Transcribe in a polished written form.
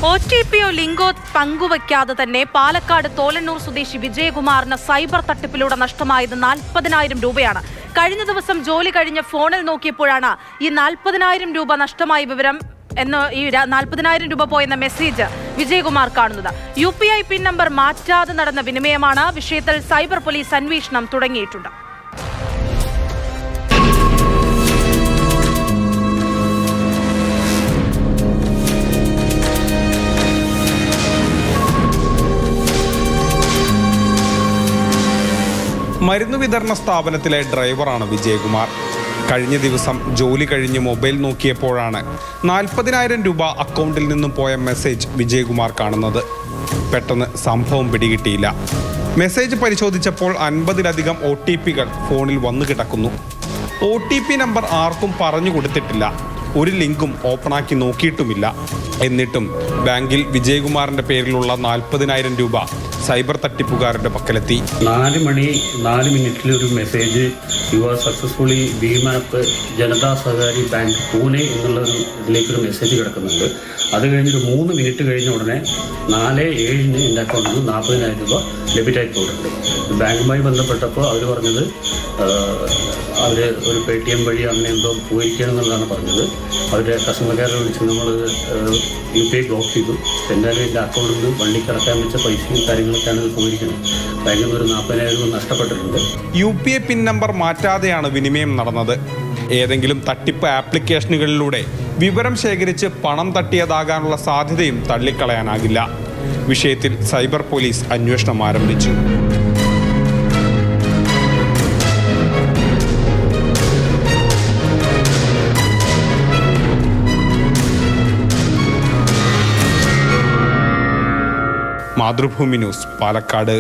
ഒ.ടി.പിയോ ലിങ്കോ പങ്കുവയ്ക്കാതെ തന്നെ പാലക്കാട് തോലന്നൂർ സ്വദേശി വിജയകുമാറിന് സൈബർ തട്ടിപ്പിലൂടെ നഷ്ടമായത് 40,000 രൂപയാണ്. കഴിഞ്ഞ ദിവസം ജോലി കഴിഞ്ഞ് ഫോണിൽ നോക്കിയപ്പോഴാണ് ഈ 40,000 രൂപ നഷ്ടമായ വിവരം ഈ 40,000 രൂപ പോയെന്ന മെസ്സേജ് വിജയകുമാർ കാണുന്നത്. UPI പിൻ നമ്പർ മാറ്റാതെ നടന്ന വിനിമയമാണ്. വിഷയത്തിൽ സൈബർ പോലീസ് അന്വേഷണം തുടങ്ങിയിട്ടുണ്ട്. മരുന്ന് വിതരണ സ്ഥാപനത്തിലെ ഡ്രൈവറാണ് വിജയകുമാർ. കഴിഞ്ഞ ദിവസം ജോലി കഴിഞ്ഞ് മൊബൈൽ നോക്കിയപ്പോഴാണ് 40,000 രൂപ അക്കൗണ്ടിൽ നിന്നും പോയ മെസ്സേജ് വിജയകുമാർ കാണുന്നത്. പെട്ടെന്ന് സംഭവം പിടികിട്ടിയില്ല. മെസ്സേജ് പരിശോധിച്ചപ്പോൾ 50-ലധികം OTPകൾ ഫോണിൽ വന്നു കിടക്കുന്നു. OTP നമ്പർ ആർക്കും പറഞ്ഞു കൊടുത്തിട്ടില്ല. ഒരു ലിങ്കും ഓപ്പണാക്കി നോക്കിയിട്ടുമില്ല. എന്നിട്ടും ബാങ്കിൽ വിജയകുമാറിന്റെ പേരിലുള്ള 40,000 രൂപ സൈബർ തട്ടിപ്പുകാരുടെ പക്കലെത്തി. 4 മണി 4 മിനിറ്റിൽ ഒരു message, you are successfully BMAP Janata Sahakari Bank Pune എന്നുള്ള ഇതിലേക്കൊരു മെസ്സേജ് കിടക്കുന്നുണ്ട്. അത് കഴിഞ്ഞൊരു 3 മിനിറ്റ് കഴിഞ്ഞ ഉടനെ 4:07 എൻ്റെ അക്കൗണ്ടിൽ നിന്ന് 40,000 രൂപ ഡെബിറ്റായി പോയിട്ടുണ്ട്. ബാങ്കുമായി ബന്ധപ്പെട്ടപ്പോൾ അവർ പറഞ്ഞത് അവർ ഒരു PTM വഴി അങ്ങനെ എന്തോ പോയിരിക്കണം എന്നുള്ളതാണ് പറഞ്ഞത്. അവരുടെ കസ്റ്റമർ കെയറിൽ വിളിച്ച് നമ്മൾ UPI ബ്ലോക്ക് ചെയ്തു. എന്തായാലും എൻ്റെ അക്കൗണ്ടിൽ നിന്ന് വണ്ടിക്ക് അടക്കാൻ വെച്ച പൈസയും കാര്യങ്ങളൊക്കെയാണ് ഇത് പോയിരിക്കുന്നത്. ബാങ്കിൽ നിന്ന് ഒരു 40,000 രൂപ നഷ്ടപ്പെട്ടിട്ടുണ്ട്. UPI പിൻ നമ്പർ മാറ്റാതെയാണ് വിനിമയം നടന്നത്. ഏതെങ്കിലും തട്ടിപ്പ് ആപ്ലിക്കേഷനുകളിലൂടെ വിവരം ശേഖരിച്ച് പണം തട്ടിയതാകാനുള്ള സാധ്യതയും തള്ളിക്കളയാനാകില്ല. വിഷയത്തിൽ സൈബർ പോലീസ് അന്വേഷണം ആരംഭിച്ചു. മാതൃഭൂമി ന്യൂസ്, പാലക്കാട്.